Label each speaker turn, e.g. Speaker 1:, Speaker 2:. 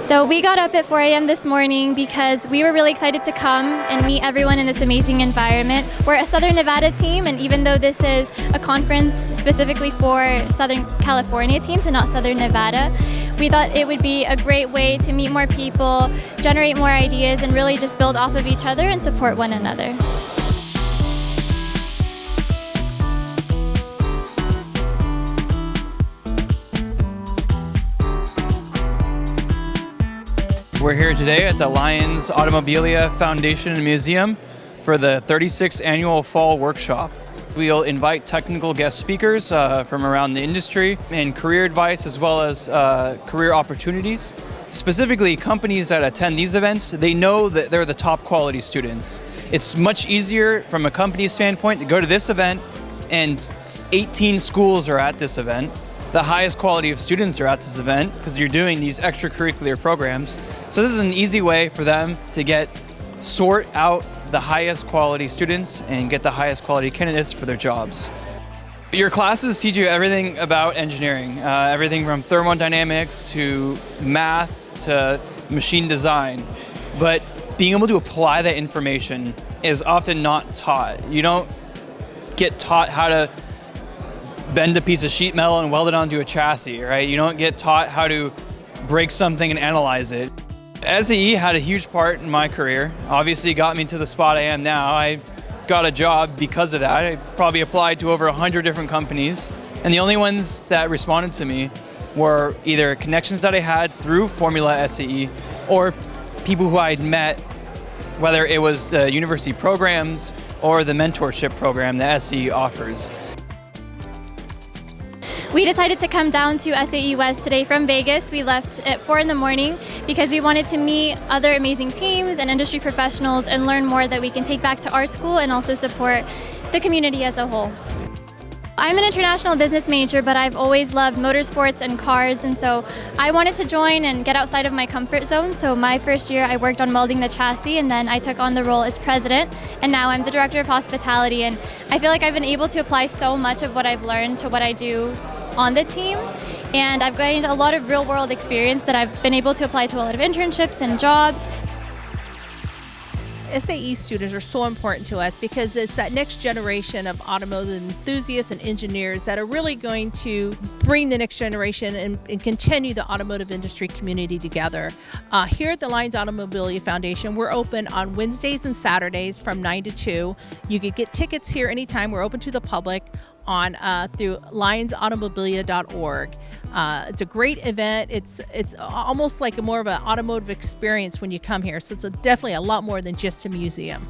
Speaker 1: So we got up at 4 a.m. this morning because we were really excited to come and meet everyone in this amazing environment. We're a Southern Nevada team, and even though this is a conference specifically for Southern California teams and not Southern Nevada, we thought it would be a great way to meet more people, generate more ideas, and really just build off of each other and support one another.
Speaker 2: We're here today at the Lions Automobilia Foundation and Museum for the 36th annual Fall Workshop. We'll invite technical guest speakers from around the industry and career advice as well as career opportunities. Specifically, companies that attend these events, they know that they're the top quality students. It's much easier from a company standpoint to go to this event, and 18 schools are at this event. The highest quality of students are at this event because you're doing these extracurricular programs. So this is an easy way for them to sort out the highest quality students and get the highest quality candidates for their jobs. Your classes teach you everything about engineering, everything from thermodynamics to math to machine design. But being able to apply that information is often not taught. You don't get taught how to bend a piece of sheet metal and weld it onto a chassis, right? You don't get taught how to break something and analyze it. SAE had a huge part in my career. Obviously got me to the spot I am now. I got a job because of that. I probably applied to over 100 different companies, and the only ones that responded to me were either connections that I had through Formula SAE or people who I'd met, whether it was the university programs or the mentorship program that SAE offers.
Speaker 1: We decided to come down to SAE West today from Vegas. We left at 4 in the morning because we wanted to meet other amazing teams and industry professionals and learn more that we can take back to our school and also support the community as a whole. I'm an international business major, but I've always loved motorsports and cars, and so I wanted to join and get outside of my comfort zone. So my first year I worked on welding the chassis, and then I took on the role as president, and now I'm the director of hospitality, and I feel like I've been able to apply so much of what I've learned to what I do on the team, and I've gained a lot of real-world experience that I've been able to apply to a lot of internships and jobs.
Speaker 3: SAE students are so important to us because it's that next generation of automotive enthusiasts and engineers that are really going to bring the next generation and continue the automotive industry community together. Here at the Lions Automobilia Foundation, we're open on Wednesdays and Saturdays from 9 to 2. You can get tickets here anytime. We're open to the public on through lionsautomobilia.org. It's a great event. It's almost like more of an automotive experience when you come here. So it's definitely a lot more than just a museum.